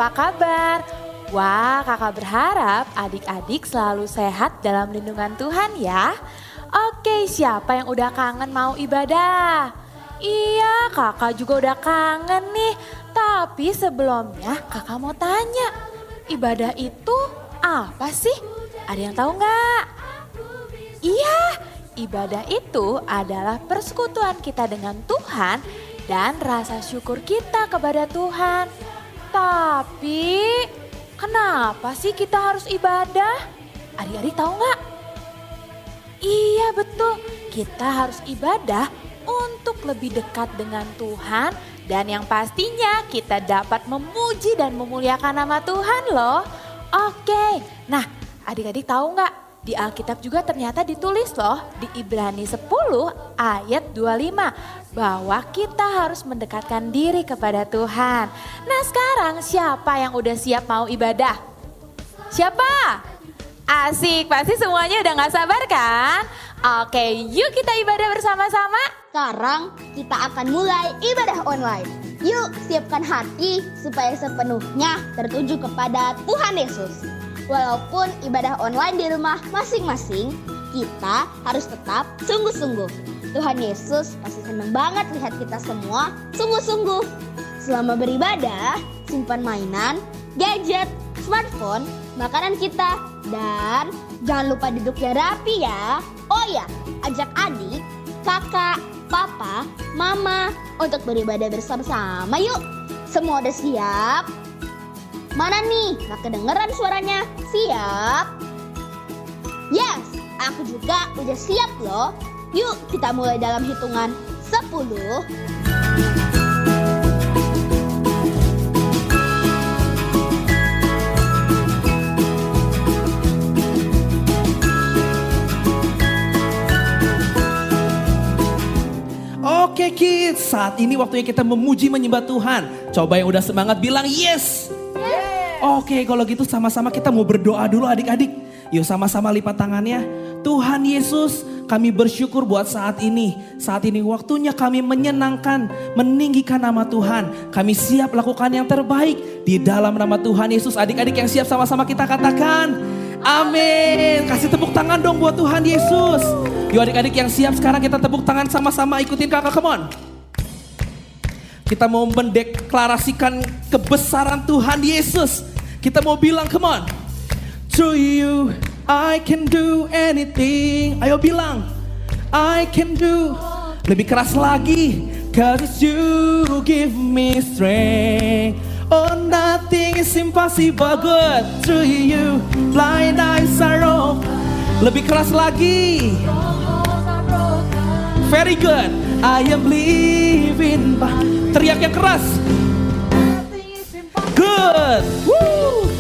apa kabar? Wah, kakak berharap adik-adik selalu sehat dalam lindungan Tuhan ya. Oke, siapa yang udah kangen mau ibadah? Iya, kakak juga udah kangen nih. Tapi sebelumnya kakak mau tanya, ibadah itu apa sih? Ada yang tahu nggak? Iya, ibadah itu adalah persekutuan kita dengan Tuhan dan rasa syukur kita kepada Tuhan. Tapi kenapa sih kita harus ibadah? Adik-adik tahu nggak? Iya betul, kita harus ibadah untuk lebih dekat dengan Tuhan dan yang pastinya kita dapat memuji dan memuliakan nama Tuhan loh. Oke, nah adik-adik tahu nggak? Di Alkitab juga ternyata ditulis loh di Ibrani 10 ayat 25 bahwa kita harus mendekatkan diri kepada Tuhan. Nah sekarang siapa yang udah siap mau ibadah? Siapa? Asik, pasti semuanya udah gak sabar kan? Oke, yuk kita ibadah bersama-sama. Sekarang kita akan mulai ibadah online. Yuk siapkan hati supaya sepenuhnya tertuju kepada Tuhan Yesus. Walaupun ibadah online di rumah masing-masing, kita harus tetap sungguh-sungguh. Tuhan Yesus pasti senang banget lihat kita semua sungguh-sungguh. Selama beribadah, simpan mainan, gadget, smartphone, makanan kita, dan jangan lupa duduknya rapi ya. Oh ya, ajak adik, kakak, papa, mama untuk beribadah bersama-sama yuk. Semua udah siap? Mana nih? Gak kedengeran suaranya. Siap? Yes, aku juga udah siap loh. Yuk kita mulai dalam hitungan 10. Oke kids, saat ini waktunya kita memuji menyembah Tuhan. Coba yang udah semangat bilang yes. Oke, kalau gitu sama-sama kita mau berdoa dulu adik-adik. Yuk sama-sama lipat tangannya. Tuhan Yesus, kami bersyukur buat saat ini. Saat ini waktunya kami menyenangkan, meninggikan nama Tuhan. Kami siap lakukan yang terbaik di dalam nama Tuhan Yesus. Adik-adik yang siap sama-sama kita katakan amin. Kasih tepuk tangan dong buat Tuhan Yesus. Yuk adik-adik yang siap sekarang kita tepuk tangan sama-sama, ikutin kakak, come on. Kita mau mendeklarasikan kebesaran Tuhan Yesus. Kita mau bilang come on. To you I can do anything. Ayo bilang I can do. Lebih keras lagi. Cause you give me strength. Oh nothing is impossible. Good. To you blind eyes are open. Lebih keras lagi. Very good. I am living by. Teriak yang keras. Good. Woo.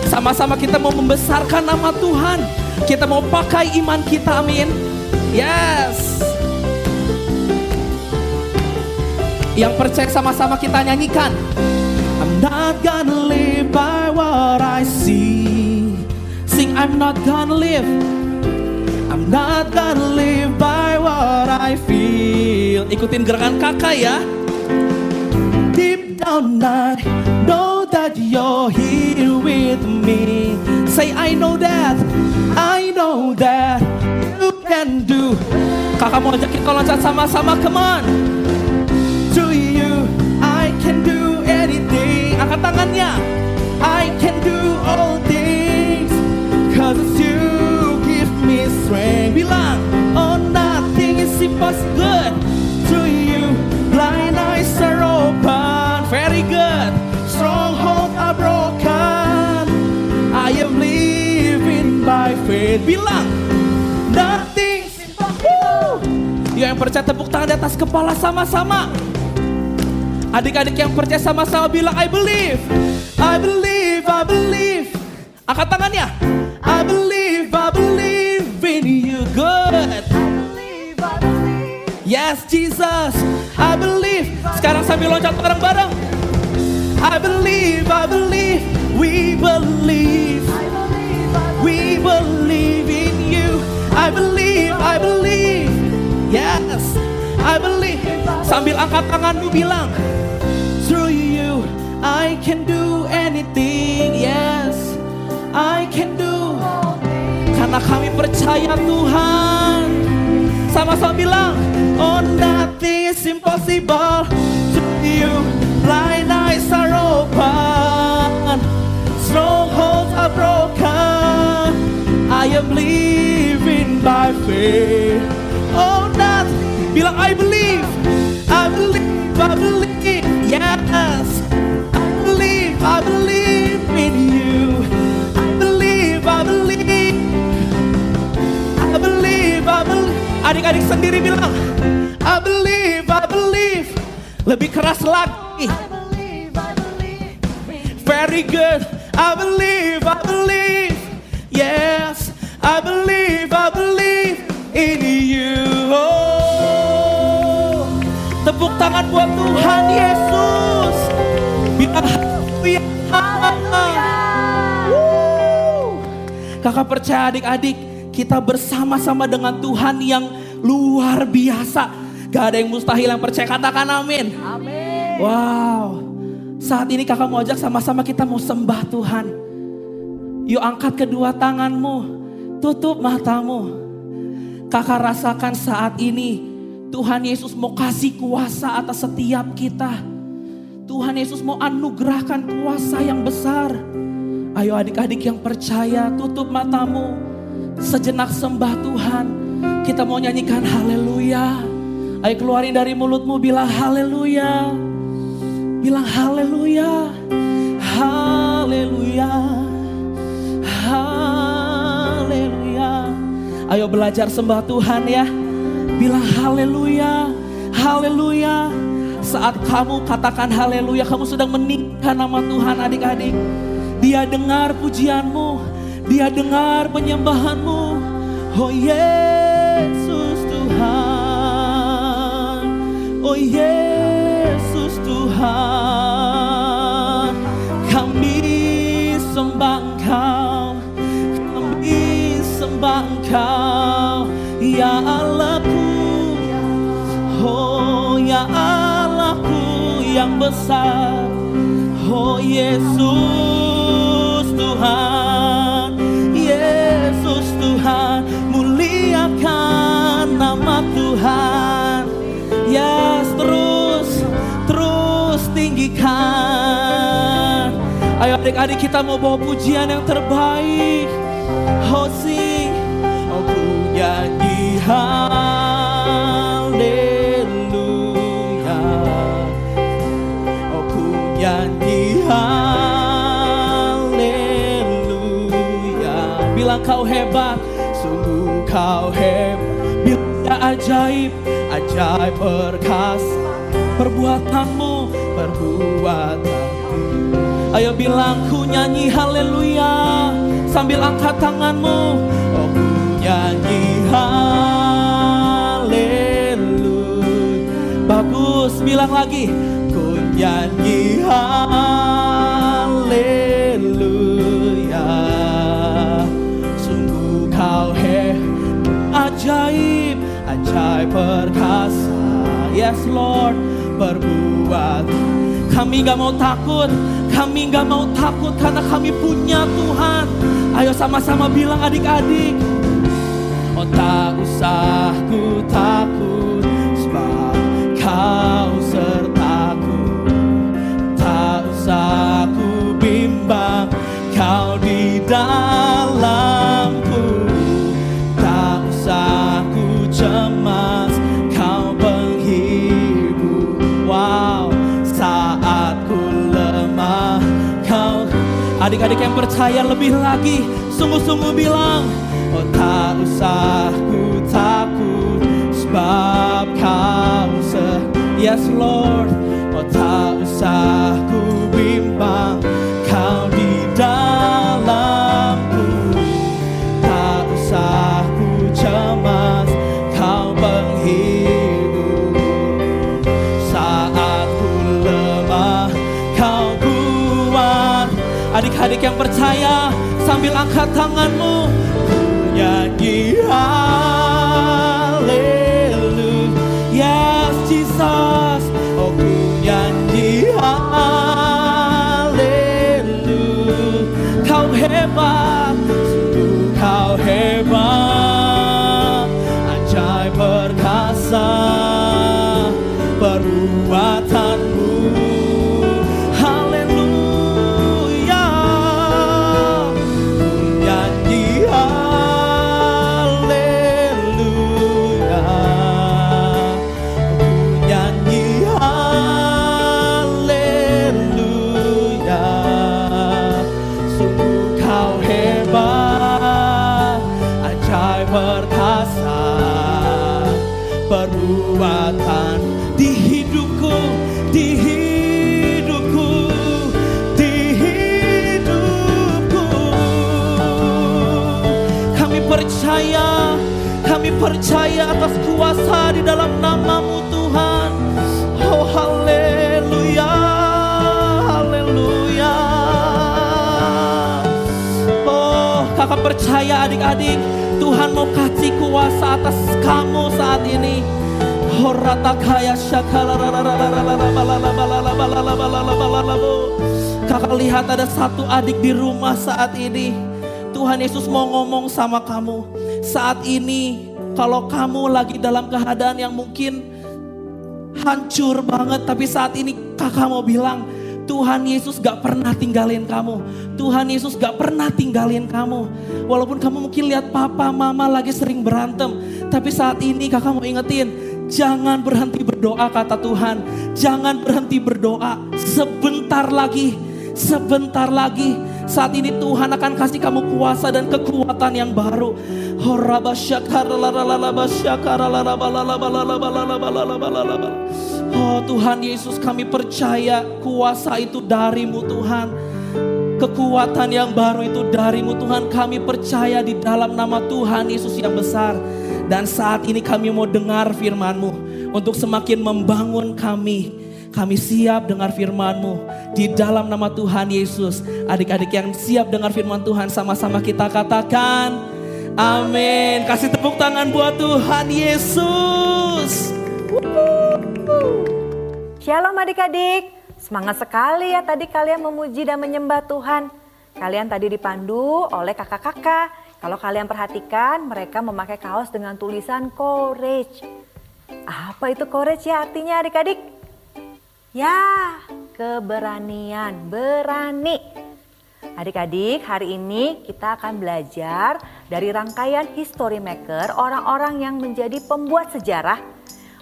Sama-sama kita mau membesarkan nama Tuhan. Kita mau pakai iman kita, amin. Yes. Yang percaya sama-sama kita nyanyikan. I'm not gonna live by what I see. Sing I'm not gonna live. I'm not gonna live by what I feel. Ikutin gerakan kakak ya. Deep down I know that you're here with me. Say I know that you can do. Kakak mau ajakin kau loncat sama-sama, come on. To you I can do anything. Angkat tangannya. I can do all things. Cause it's you give me strength. Bilang, oh nothing is impossible. To you blind eyes are open. Very good. Strongholds are broken. I am living by faith. Bilang, nothing is impossible. Yang percaya tepuk tangan di atas kepala sama-sama. Adik-adik yang percaya sama-sama bilang I believe. I believe, I believe. Angkat tangannya. I believe in you. Good. Yes Jesus, I believe. Sekarang sambil loncat bareng-bareng. I believe, we believe. We believe in you. I believe. Yes, I believe. Sambil angkat tanganmu bilang, through you I can do anything, yes, I can do. Karena kami percaya Tuhan. Sama-sama bilang, oh nothing is impossible to you. Blind eyes are open, strongholds are broken. I am living by faith. Oh not, bilang I believe, I believe, I believe, yes. I believe in you. I believe, I believe, I believe, I believe. Adik-adik sendiri bilang, I believe, I believe. Lebih keras lagi. I believe, I believe. Very good. I believe, I believe. Yes, I believe in you. Oh, tepuk tangan buat Tuhan Yesus. Bilang haleluya. Kakak percaya adik-adik, kita bersama-sama dengan Tuhan yang luar biasa. Gak ada yang mustahil, yang percaya katakan amin. Amin. Wow, saat ini kakak mau ajak sama-sama kita mau sembah Tuhan. Yuk angkat kedua tanganmu, tutup matamu. Kakak rasakan saat ini Tuhan Yesus mau kasih kuasa atas setiap kita. Tuhan Yesus mau anugerahkan kuasa yang besar. Ayo adik-adik yang percaya, tutup matamu. Sejenak sembah Tuhan. Kita mau nyanyikan haleluya. Ayo keluarin dari mulutmu, bilang haleluya. Bilang haleluya. Haleluya. Haleluya. Ayo belajar sembah Tuhan ya. Bilang haleluya. Haleluya. Saat kamu katakan haleluya, kamu sedang meninggikan nama Tuhan adik-adik. Dia dengar pujianmu, Dia dengar penyembahanmu. Oh Yesus Tuhan, oh Yesus Tuhan. Kami sembah Engkau, kami sembah Engkau, ya Allahku. Oh ya Allahku yang besar. Oh Yesus Tuhan, Yesus Tuhan, muliakan nama Tuhan. Yes, terus tinggikan. Ayo adik-adik kita mau bawa pujian yang terbaik. Oh sing, oh ku nyanyi haleluya. Oh ku nyanyi haleluya. Bilang kau hebat, sungguh kau hebat. Bilang ajaib, ajaib perkasa. Perbuatanmu, perbuatanmu. Ayo bilang ku nyanyi haleluya. Sambil angkat tanganmu. Oh ku nyanyi haleluya. Bagus, bilang lagi. Ku nyanyi haleluya. Sungguh kau ajaib, ajaib perkasa. Yes Lord, perbuat. Kami gak mau takut, kami gak mau takut karena kami punya Tuhan. Ayo sama-sama bilang adik-adik. Oh tak usah ku takut, sebab kau sertaku. Tak usah ku bimbang, kau di dalamku. Tak usah ku cemas, kau penghibur. Wow, saat ku lemah, kau. Adik-adik yang percaya lebih lagi, sungguh-sungguh bilang. Oh tak usah ku takut, sebab kau yes Lord. Oh tak usah ku bimbang, kau di dalamku. Tak usah ku cemas, kau penghibur. Saat ku lemah, kau kuat. Adik-adik yang percaya, sambil angkat tanganmu. Nyanyi haleluya. Yes Jesus. Oh ku nyanyi haleluya. perbuatan di hidupku, di hidupku, di hidupku. Kami percaya atas kuasa di dalam nama-Mu Tuhan. Oh haleluya, haleluya. Oh kakak percaya adik-adik, Tuhan mau kasih kuasa atas kamu saat ini. Kakak lihat ada satu adik di rumah saat ini. Tuhan Yesus mau ngomong sama kamu. Saat ini kalau kamu lagi dalam keadaan yang mungkin hancur banget, tapi saat ini kakak mau bilang, Tuhan Yesus gak pernah tinggalin kamu. Tuhan Yesus gak pernah tinggalin kamu. Walaupun kamu mungkin lihat papa mama lagi sering berantem, tapi saat ini kakak mau ingetin, jangan berhenti berdoa kata Tuhan. Jangan berhenti berdoa. Sebentar lagi saat ini Tuhan akan kasih kamu kuasa dan kekuatan yang baru. Oh Tuhan Yesus, kami percaya kuasa itu dari-Mu Tuhan. Kekuatan yang baru itu dari-Mu Tuhan. Kami percaya di dalam nama Tuhan Yesus yang besar. Dan saat ini kami mau dengar firman-Mu untuk semakin membangun kami. Kami siap dengar firman-Mu di dalam nama Tuhan Yesus. Adik-adik yang siap dengar firman Tuhan, sama-sama kita katakan amin. Kasih tepuk tangan buat Tuhan Yesus. Shalom adik-adik, semangat sekali ya tadi kalian memuji dan menyembah Tuhan. Kalian tadi dipandu oleh kakak-kakak. Kalau kalian perhatikan, mereka memakai kaos dengan tulisan courage. Apa itu courage ya artinya adik-adik? Ya, keberanian, berani. Adik-adik, hari ini kita akan belajar dari rangkaian history maker, orang-orang yang menjadi pembuat sejarah,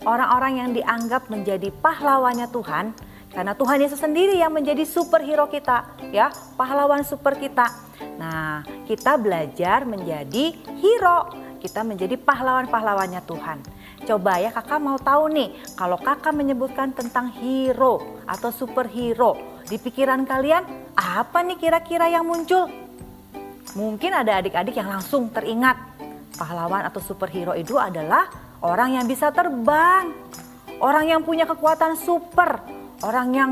orang-orang yang dianggap menjadi pahlawannya Tuhan, karena Tuhan Yesus sendiri yang menjadi superhero kita, ya, pahlawan super kita. Nah, kita belajar menjadi hero, kita menjadi pahlawan-pahlawannya Tuhan. Coba ya kakak mau tahu nih, kalau kakak menyebutkan tentang hero atau superhero, di pikiran kalian apa nih kira-kira yang muncul? Mungkin ada adik-adik yang langsung teringat, pahlawan atau superhero itu adalah orang yang bisa terbang, orang yang punya kekuatan super, orang yang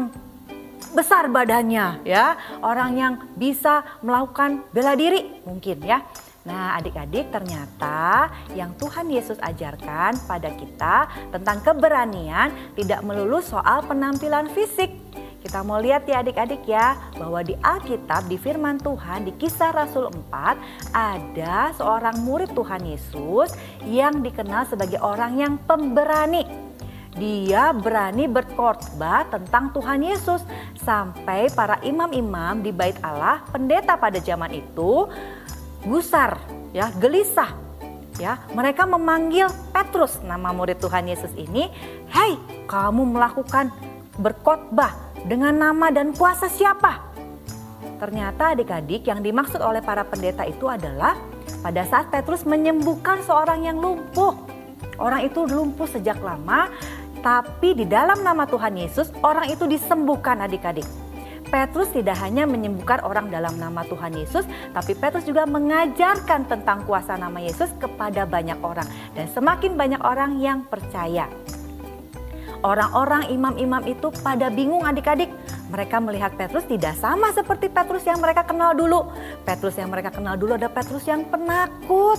besar badannya, ya, orang yang bisa melakukan bela diri mungkin ya. Nah adik-adik, ternyata yang Tuhan Yesus ajarkan pada kita tentang keberanian tidak melulu soal penampilan fisik. Kita mau lihat ya adik-adik ya, bahwa di Alkitab, di firman Tuhan, di Kisah Rasul 4, ada seorang murid Tuhan Yesus yang dikenal sebagai orang yang pemberani. Dia berani berkhotbah tentang Tuhan Yesus sampai para imam-imam di Bait Allah, pendeta pada zaman itu, gusar, ya, gelisah, ya. Mereka memanggil Petrus, nama murid Tuhan Yesus ini, "Hei, kamu melakukan berkhotbah dengan nama dan kuasa siapa?" Ternyata adik-adik, yang dimaksud oleh para pendeta itu adalah pada saat Petrus menyembuhkan seorang yang lumpuh. Orang itu lumpuh sejak lama, tapi di dalam nama Tuhan Yesus orang itu disembuhkan adik-adik. Petrus tidak hanya menyembuhkan orang dalam nama Tuhan Yesus, tapi Petrus juga mengajarkan tentang kuasa nama Yesus kepada banyak orang. Dan semakin banyak orang yang percaya. Orang-orang imam-imam itu pada bingung adik-adik. Mereka melihat Petrus tidak sama seperti Petrus yang mereka kenal dulu. Petrus yang mereka kenal dulu ada Petrus yang penakut,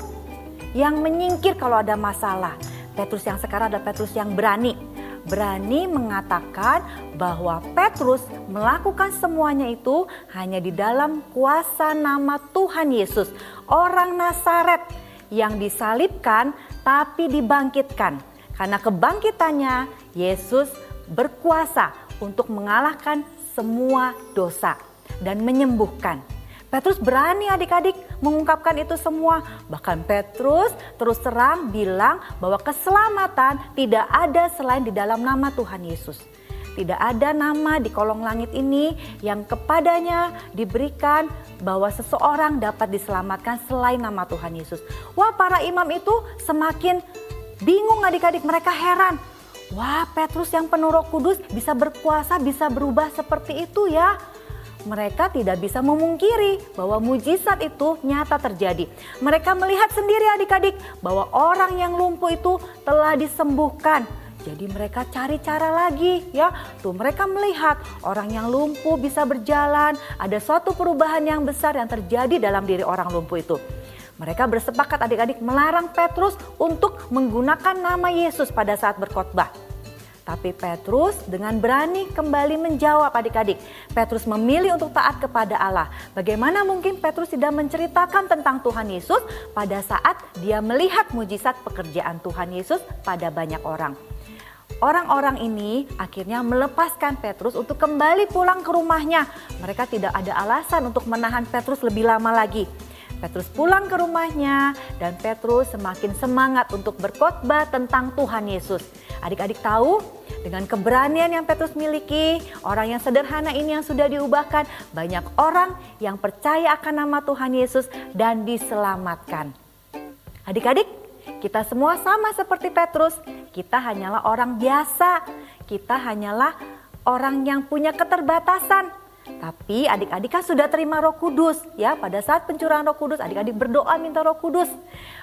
yang menyingkir kalau ada masalah. Petrus yang sekarang ada Petrus yang berani. Berani mengatakan bahwa Petrus melakukan semuanya itu hanya di dalam kuasa nama Tuhan Yesus, orang Nazaret yang disalibkan tapi dibangkitkan. Karena kebangkitannya, Yesus berkuasa untuk mengalahkan semua dosa dan menyembuhkan. Petrus berani adik-adik mengungkapkan itu semua. Bahkan Petrus terus terang bilang bahwa keselamatan tidak ada selain di dalam nama Tuhan Yesus. Tidak ada nama di kolong langit ini yang kepadanya diberikan bahwa seseorang dapat diselamatkan selain nama Tuhan Yesus. Wah, para imam itu semakin bingung adik-adik, mereka heran. Wah, Petrus yang penuh Roh Kudus bisa berkuasa, bisa berubah seperti itu ya. Mereka tidak bisa memungkiri bahwa mujizat itu nyata terjadi. Mereka melihat sendiri adik-adik bahwa orang yang lumpuh itu telah disembuhkan. Jadi mereka cari cara lagi ya. Tuh mereka melihat orang yang lumpuh bisa berjalan. Ada suatu perubahan yang besar yang terjadi dalam diri orang lumpuh itu. Mereka bersepakat adik-adik melarang Petrus untuk menggunakan nama Yesus pada saat berkhotbah. Tapi Petrus dengan berani kembali menjawab adik-adik. Petrus memilih untuk taat kepada Allah. Bagaimana mungkin Petrus tidak menceritakan tentang Tuhan Yesus pada saat dia melihat mujizat pekerjaan Tuhan Yesus pada banyak orang. Orang-orang ini akhirnya melepaskan Petrus untuk kembali pulang ke rumahnya. Mereka tidak ada alasan untuk menahan Petrus lebih lama lagi. Petrus pulang ke rumahnya dan Petrus semakin semangat untuk berkhotbah tentang Tuhan Yesus. Adik-adik tahu, dengan keberanian yang Petrus miliki, orang yang sederhana ini yang sudah diubahkan, banyak orang yang percaya akan nama Tuhan Yesus dan diselamatkan. Adik-adik, kita semua sama seperti Petrus. Kita hanyalah orang biasa. Kita hanyalah orang yang punya keterbatasan. Tapi adik-adik kan sudah terima Roh Kudus ya. Pada saat pencurahan Roh Kudus adik-adik berdoa minta Roh Kudus.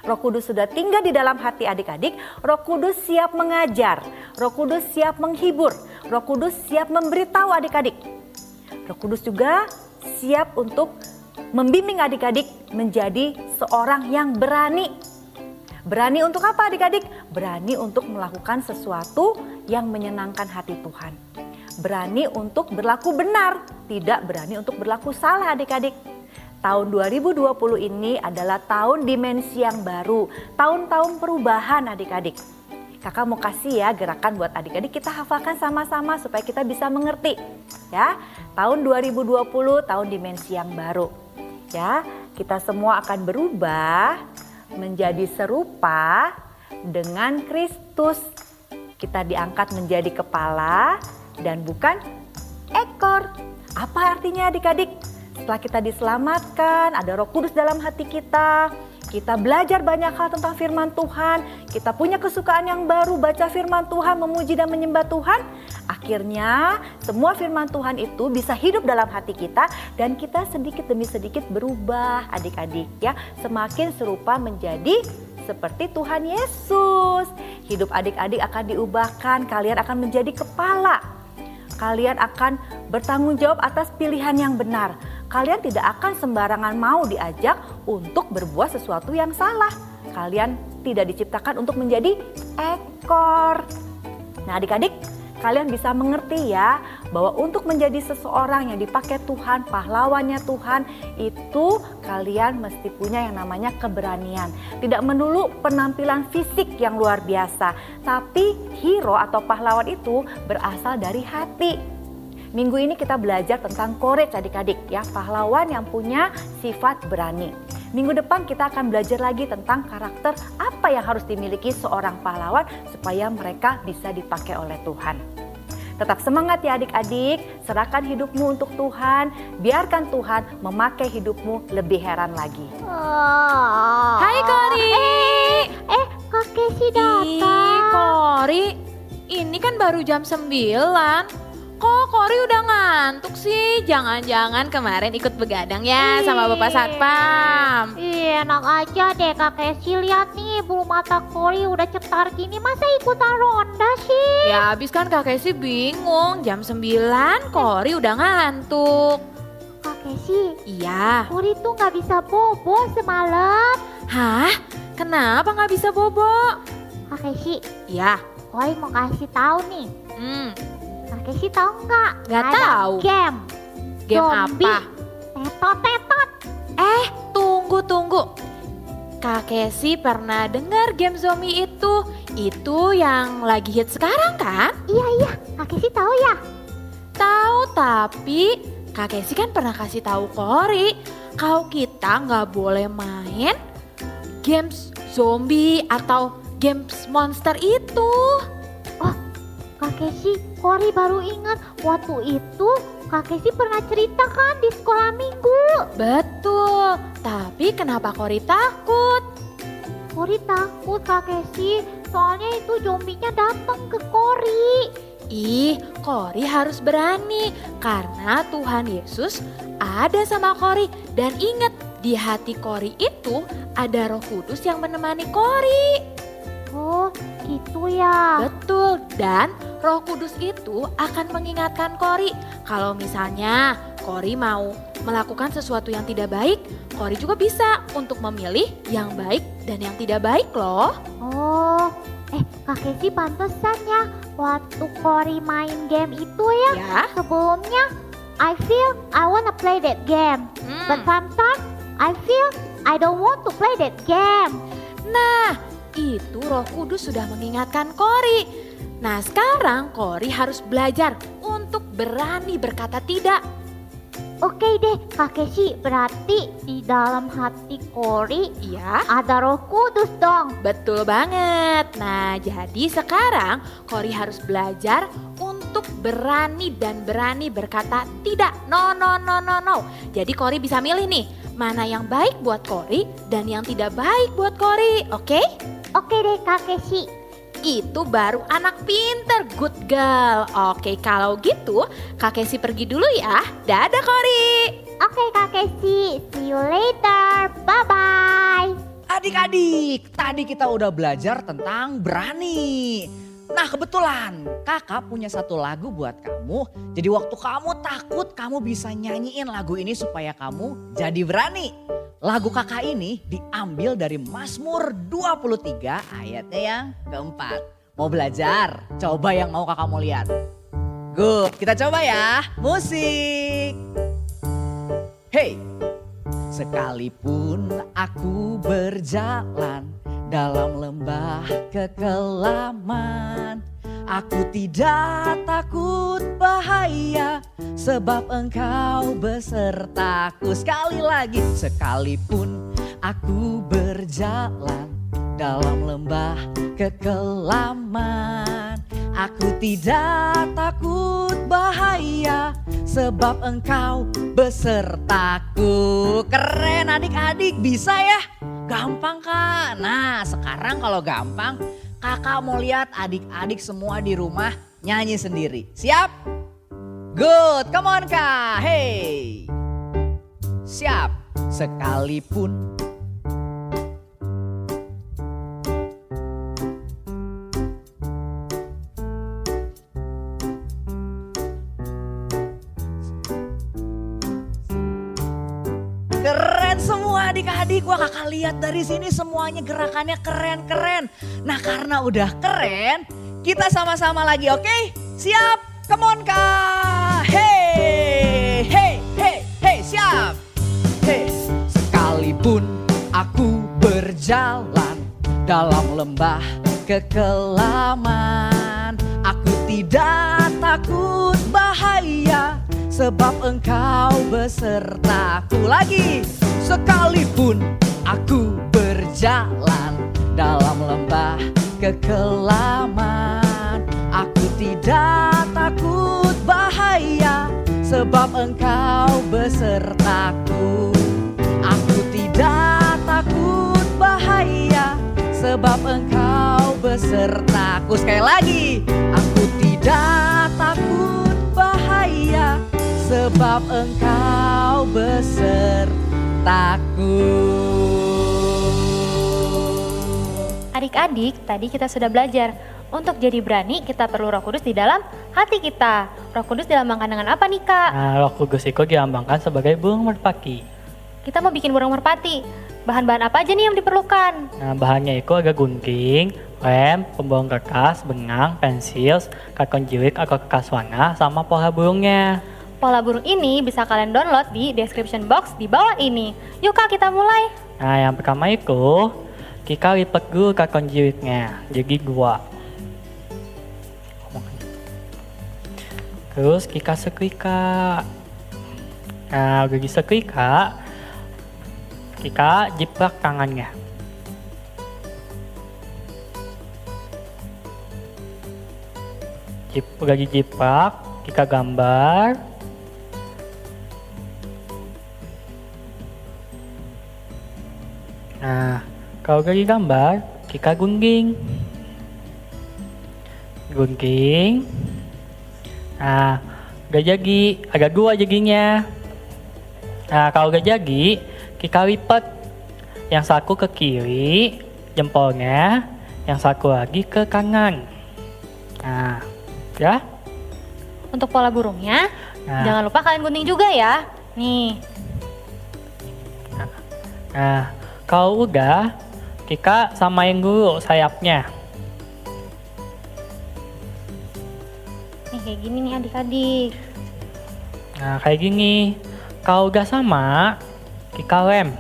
Roh Kudus sudah tinggal di dalam hati adik-adik. Roh Kudus siap mengajar. Roh Kudus siap menghibur. Roh Kudus siap memberitahu adik-adik. Roh Kudus juga siap untuk membimbing adik-adik menjadi seorang yang berani. Berani untuk apa adik-adik? Berani untuk melakukan sesuatu yang menyenangkan hati Tuhan. Berani untuk berlaku benar, tidak berani untuk berlaku salah adik-adik. Tahun 2020 ini adalah tahun dimensi yang baru, tahun-tahun perubahan adik-adik. Kakak mau kasih ya gerakan buat adik-adik, kita hafalkan sama-sama supaya kita bisa mengerti. Ya, tahun 2020 tahun dimensi yang baru. Ya, kita semua akan berubah menjadi serupa dengan Kristus. Kita diangkat menjadi kepala dan bukan ekor. Apa artinya adik-adik? Setelah kita diselamatkan, ada Roh Kudus dalam hati kita. Kita belajar banyak hal tentang firman Tuhan. Kita punya kesukaan yang baru, baca firman Tuhan, memuji dan menyembah Tuhan. Akhirnya semua firman Tuhan itu bisa hidup dalam hati kita. Dan kita sedikit demi sedikit berubah adik-adik ya. Semakin serupa menjadi seperti Tuhan Yesus. Hidup adik-adik akan diubahkan, kalian akan menjadi kepala. Kalian akan bertanggung jawab atas pilihan yang benar. Kalian tidak akan sembarangan mau diajak untuk berbuat sesuatu yang salah. Kalian tidak diciptakan untuk menjadi ekor. Nah adik-adik, kalian bisa mengerti ya bahwa untuk menjadi seseorang yang dipakai Tuhan, pahlawannya Tuhan, itu kalian mesti punya yang namanya keberanian. Tidak melulu penampilan fisik yang luar biasa, tapi hero atau pahlawan itu berasal dari hati. Minggu ini kita belajar tentang courage adik-adik ya, pahlawan yang punya sifat berani. Minggu depan kita akan belajar lagi tentang karakter apa yang harus dimiliki seorang pahlawan supaya mereka bisa dipakai oleh Tuhan. Tetap semangat ya adik-adik, serahkan hidupmu untuk Tuhan, biarkan Tuhan memakai hidupmu lebih heran lagi. Hai Kori. Kak Kesi Ih, datang. Kori, ini kan baru jam 9. Kok Kori udah ngantuk sih? Jangan-jangan kemarin ikut begadang ya sama Bapak Satpam. Ih, enak aja deh Kak Kesi, lihat nih bulu mata Kori udah cetar gini, masa ikutan ronda sih? Ya habis kan Kak Kesi bingung, jam 9 Kori udah ngantuk. Kak Kesi, Iya. Kori tuh gak bisa bobo semalam. Hah? Kenapa nggak bisa bobo? Kak Kesi, Ya. Kori mau kasih tahu nih. Kak Kesi tahu nggak? Nggak Ada tahu. Game. Game Zombie. apa? Tetot-tetot. Tunggu. Kak Kesi pernah dengar game zombie itu. Itu yang lagi hit sekarang kan? Iya, Kak Kesi tahu ya? Tahu, tapi Kak Kesi kan pernah kasih tahu Kori kalau kita nggak boleh main games zombie atau games monster itu. Kak Kesi, Kori baru ingat waktu itu Kak Kesi pernah cerita kan di sekolah minggu. Betul, tapi kenapa Kori takut? Kori takut Kak Kesi, soalnya itu zombinya datang ke Kori. Ih, Kori harus berani karena Tuhan Yesus ada sama Kori. Dan ingat, di hati Kori itu ada Roh Kudus yang menemani Kori. Oh, gitu ya. Betul, dan Roh Kudus itu akan mengingatkan Kori kalau misalnya Kori mau melakukan sesuatu yang tidak baik, Kori juga bisa untuk memilih yang baik dan yang tidak baik loh. Oh, Kak Kesi pantesan ya waktu Kori main game itu ya. Ya. Sebelumnya, I feel I wanna play that game. But sometimes I feel I don't want to play that game. Nah, itu Roh Kudus sudah mengingatkan Kori. Nah, sekarang Kori harus belajar untuk berani berkata tidak. Oke deh, Kak Kesi, berarti di dalam hati Kori Ya, ada Roh Kudus dong. betul banget. Nah, jadi sekarang Kori harus belajar untuk berani dan berani berkata tidak. No, no, no, no, no. Jadi Kori bisa milih nih, mana yang baik buat Kori dan yang tidak baik buat Kori. Oke? Oke deh, Kak Kesi. Itu baru anak pinter, good girl. Oke, kalau gitu Kak Kesi pergi dulu ya. Dadah Kori. Oke, Kak Kesi. See you later. Bye-bye. Adik-adik, tadi kita udah belajar tentang berani. Nah kebetulan kakak punya satu lagu buat kamu. Jadi waktu kamu takut kamu bisa nyanyiin lagu ini supaya kamu jadi berani. Lagu kakak ini diambil dari Mazmur 23 ayatnya yang keempat. Mau belajar? Coba yang mau kakak mau lihat. Good, kita coba ya. Musik. Hey. Sekalipun aku berjalan dalam lembah kekelaman, aku tidak takut bahaya sebab Engkau besertaku. Sekali lagi, sekalipun aku berjalan dalam lembah kekelaman, aku tidak takut bahaya sebab Engkau besertaku. Keren adik-adik, bisa ya? Gampang Kak. Nah sekarang kalau gampang, kakak mau lihat adik-adik semua di rumah nyanyi sendiri. Siap? Good, come on Kak. Hey. Siap. Sekalipun keren semua adik-adik. Wah kakak lihat dari sini semuanya gerakannya keren-keren. Nah karena udah keren, kita sama-sama lagi, oke? Siap? Come on Kak. Hey, hey, hey, hey, siap. Hey, sekalipun aku berjalan dalam lembah kekelaman, aku tidak takut bahaya sebab Engkau besertaku. Lagi, sekalipun aku berjalan dalam lembah kekelaman, aku tidak takut bahaya sebab Engkau besertaku. Aku tidak takut bahaya sebab Engkau besertaku. Sekali lagi, aku tidak takut bahaya sebab Engkau besertaku. Adik-adik, tadi kita sudah belajar. Untuk jadi berani, kita perlu Roh Kudus di dalam hati kita. Roh Kudus dilambangkan dengan apa nih Kak? Nah, Roh Kudus itu dilambangkan sebagai burung merpati. Kita mau bikin burung merpati. Bahan-bahan apa aja nih yang diperlukan? Nah, bahannya itu ada gunting, lem, pembuang kertas, benang, pensil, karton jilik atau kertas warna, sama pola burungnya. Pola burung ini bisa kalian download di description box di bawah ini. Yuk Kak, kita mulai. Nah, yang pertama itu kita lipat dulu karton jiliknya, jadi 2. Terus kita setrika. Nah, udah disetrika, kita jiplak tangannya. Udah dijiplak, kita gambar. Nah, kalau udah digambar, kita gunting. gunting. Nah, gak jadi, agak dua jadinya. Nah, kalau gak jadi, kita lipat. Yang satu ke kiri, jempolnya, yang satu lagi ke kanan. Nah, ya. Untuk pola burungnya, Nah. jangan lupa kalian gunting juga ya. Nih, Nah, kalau udah, kita samain dulu sayapnya. nih kayak gini nih adik-adik. Nah, kayak gini. Kalau udah sama, kita lem.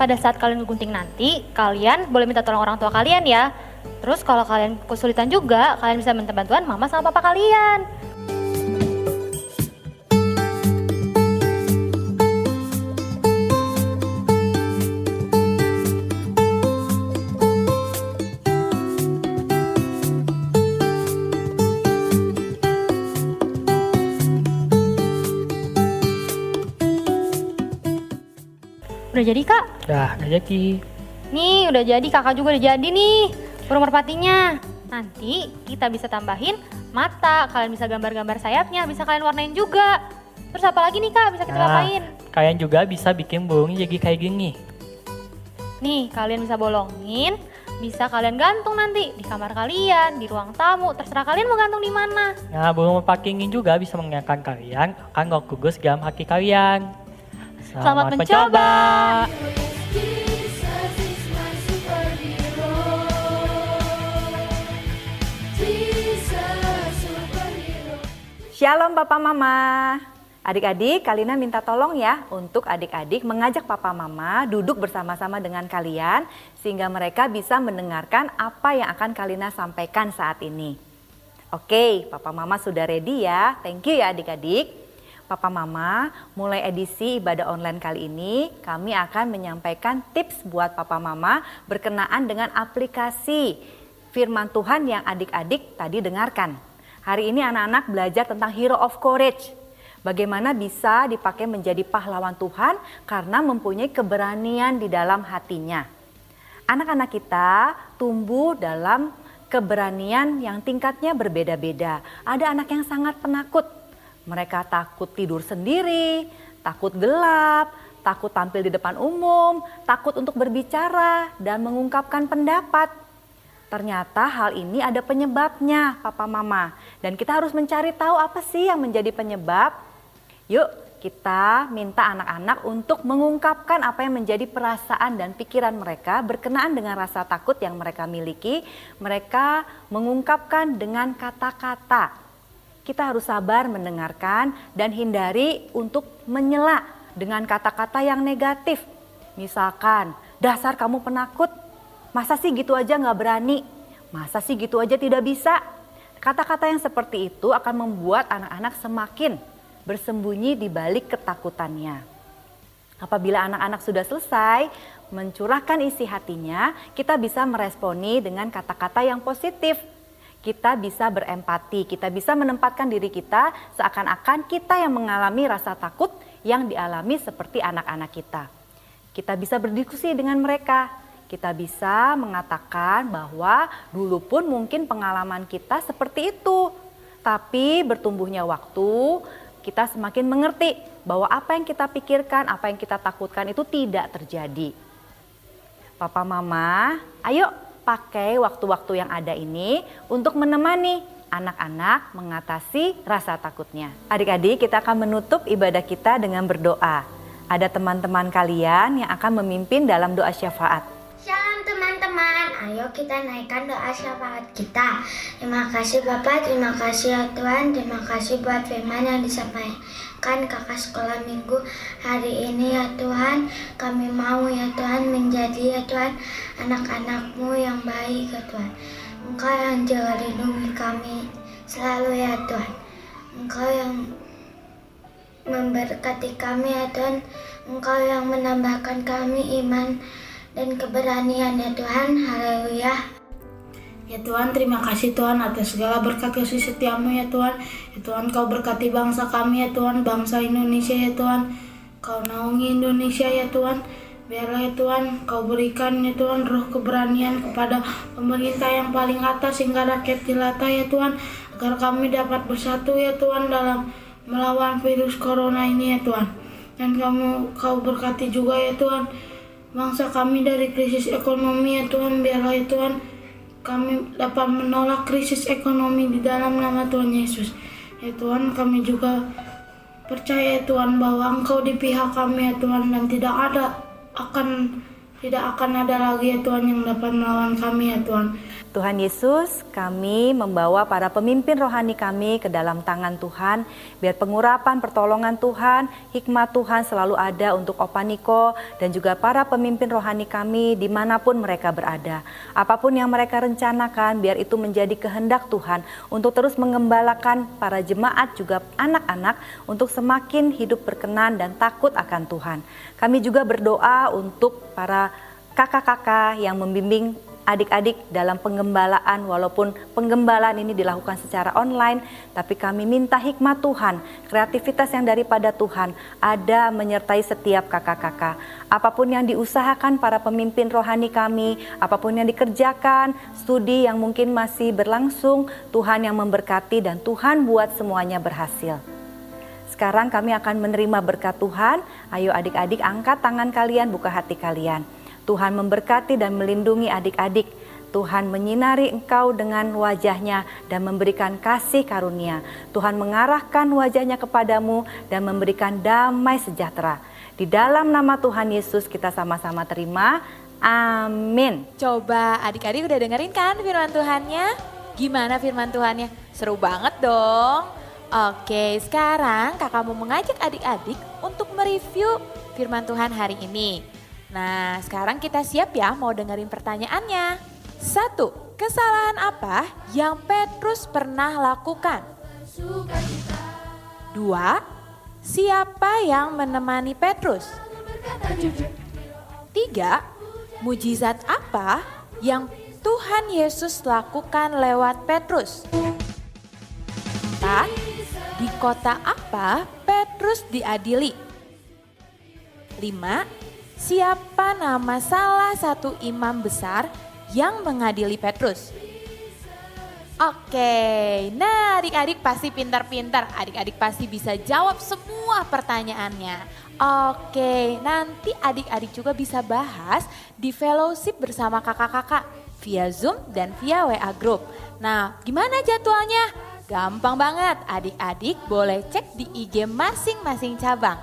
Pada saat kalian gunting nanti, kalian boleh minta tolong orang tua kalian ya. Terus kalau kalian kesulitan juga, kalian bisa minta bantuan mama sama papa kalian. Udah jadi kak? Dah, udah jadi. Nih udah jadi, kakak juga udah jadi nih burung merpatinya. Nanti kita bisa tambahin mata, kalian bisa gambar-gambar sayapnya, bisa kalian warnain juga. Terus apa lagi nih kak bisa kita apain? Kalian juga bisa bikin burungnya jadi kayak gini. Nih kalian bisa bolongin, bisa kalian gantung nanti di kamar kalian, di ruang tamu, terserah kalian mau gantung di mana. Nah, burung merpati ini juga bisa mengingatkan kalian akan roh kudus dalam hati kalian. Selamat mencoba. Shalom Papa Mama. Adik-adik, Kalina minta tolong ya untuk adik-adik mengajak Papa Mama duduk bersama-sama dengan kalian sehingga mereka bisa mendengarkan apa yang akan Kalina sampaikan saat ini. Oke, Papa Mama sudah ready ya. Thank you ya adik-adik. Papa Mama, mulai edisi ibadah online kali ini kami akan menyampaikan tips buat Papa Mama berkenaan dengan aplikasi firman Tuhan yang adik-adik tadi dengarkan. Hari ini anak-anak belajar tentang Hero of Courage. Bagaimana bisa dipakai menjadi pahlawan Tuhan karena mempunyai keberanian di dalam hatinya. Anak-anak kita tumbuh dalam keberanian yang tingkatnya berbeda-beda. Ada anak yang sangat penakut. Mereka takut tidur sendiri, takut gelap, takut tampil di depan umum, takut untuk berbicara dan mengungkapkan pendapat. Ternyata hal ini ada penyebabnya, Papa Mama. Dan kita harus mencari tahu apa sih yang menjadi penyebab. Yuk kita minta anak-anak untuk mengungkapkan apa yang menjadi perasaan dan pikiran mereka berkenaan dengan rasa takut yang mereka miliki. Mereka mengungkapkan dengan kata-kata. Kita harus sabar mendengarkan dan hindari untuk menyela dengan kata-kata yang negatif. Misalkan, dasar kamu penakut, masa sih gitu aja gak berani, masa sih gitu aja tidak bisa. Kata-kata yang seperti itu akan membuat anak-anak semakin bersembunyi di balik ketakutannya. Apabila anak-anak sudah selesai mencurahkan isi hatinya, kita bisa meresponi dengan kata-kata yang positif. Kita bisa berempati, kita bisa menempatkan diri kita seakan-akan kita yang mengalami rasa takut yang dialami seperti anak-anak kita. Kita bisa berdiskusi dengan mereka, kita bisa mengatakan bahwa dulu pun mungkin pengalaman kita seperti itu. Tapi bertumbuhnya waktu, kita semakin mengerti bahwa apa yang kita pikirkan, apa yang kita takutkan itu tidak terjadi. Papa Mama, ayo pakai waktu-waktu yang ada ini untuk menemani anak-anak mengatasi rasa takutnya. Adik-adik, kita akan menutup ibadah kita dengan berdoa. Ada teman-teman kalian yang akan memimpin dalam doa syafaat. Shalom teman-teman, ayo kita naikkan doa syafaat kita. Terima kasih Bapak, terima kasih ya Tuhan, terima kasih buat firman yang disampaikan kakak sekolah minggu hari ini ya Tuhan. Kami mau ya Tuhan menjadi ya Tuhan anak-anak-Mu yang baik ya Tuhan. Engkau yang jaga lindungi kami selalu ya Tuhan. Engkau yang memberkati kami ya Tuhan. Engkau yang menambahkan kami iman dan keberanian ya Tuhan, haleluya. Ya Tuhan, terima kasih Tuhan atas segala berkat kasih setiamu ya Tuhan. Ya Tuhan, Kau berkati bangsa kami ya Tuhan, bangsa Indonesia ya Tuhan. Kau naungi Indonesia ya Tuhan. Biarlah ya Tuhan, Kau berikan ya Tuhan roh keberanian kepada pemerintah yang paling atas hingga rakyat jelata ya Tuhan. Agar kami dapat bersatu ya Tuhan dalam melawan virus corona ini ya Tuhan. Dan Kau berkati juga ya Tuhan bangsa kami dari krisis ekonomi ya Tuhan. Biarlah ya Tuhan kami dapat menolak krisis ekonomi di dalam nama Tuhan Yesus. Ya Tuhan, kami juga percaya ya Tuhan bahwa Engkau di pihak kami ya Tuhan, dan tidak akan ada lagi ya Tuhan yang dapat melawan kami ya Tuhan. Tuhan Yesus, kami membawa para pemimpin rohani kami ke dalam tangan Tuhan. Biar pengurapan pertolongan Tuhan, hikmat Tuhan selalu ada untuk Opa Niko dan juga para pemimpin rohani kami dimanapun mereka berada. Apapun yang mereka rencanakan, biar itu menjadi kehendak Tuhan untuk terus mengembalakan para jemaat juga anak-anak untuk semakin hidup berkenan dan takut akan Tuhan. Kami juga berdoa untuk para kakak-kakak yang membimbing adik-adik dalam penggembalaan, walaupun penggembalaan ini dilakukan secara online, tapi kami minta hikmat Tuhan, kreativitas yang daripada Tuhan ada menyertai setiap kakak-kakak. Apapun yang diusahakan para pemimpin rohani kami, apapun yang dikerjakan, studi yang mungkin masih berlangsung, Tuhan yang memberkati dan Tuhan buat semuanya berhasil. Sekarang kami akan menerima berkat Tuhan. Ayo adik-adik, angkat tangan kalian, buka hati kalian. Tuhan memberkati dan melindungi adik-adik. Tuhan menyinari engkau dengan wajahnya dan memberikan kasih karunia. Tuhan mengarahkan wajahnya kepadamu dan memberikan damai sejahtera. Di dalam nama Tuhan Yesus kita sama-sama terima. Amin. Coba adik-adik udah dengerin kan firman Tuhannya? Gimana firman Tuhannya? Seru banget dong. Oke, sekarang kakak mau mengajak adik-adik untuk mereview firman Tuhan hari ini. Nah, sekarang kita siap ya mau dengerin pertanyaannya. 1. Kesalahan apa yang Petrus pernah lakukan? 2. Siapa yang menemani Petrus? 3. Mujizat apa yang Tuhan Yesus lakukan lewat Petrus? 4. Di kota apa Petrus diadili? 5. Siapa nama salah satu imam besar yang mengadili Petrus? Oke, nah adik-adik pasti pintar-pintar, adik-adik pasti bisa jawab semua pertanyaannya. Oke, nanti adik-adik juga bisa bahas di fellowship bersama kakak-kakak via Zoom dan via WA Group. Nah, gimana jadwalnya? Gampang banget, adik-adik boleh cek di IG masing-masing cabang.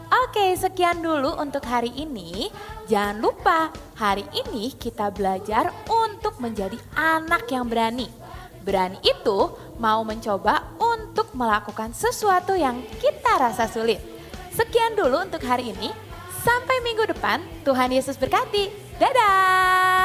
Oke, sekian dulu untuk hari ini. Jangan lupa, hari ini kita belajar untuk menjadi anak yang berani. Berani itu mau mencoba untuk melakukan sesuatu yang kita rasa sulit. Sekian dulu untuk hari ini. Sampai minggu depan, Tuhan Yesus berkati. Dadah!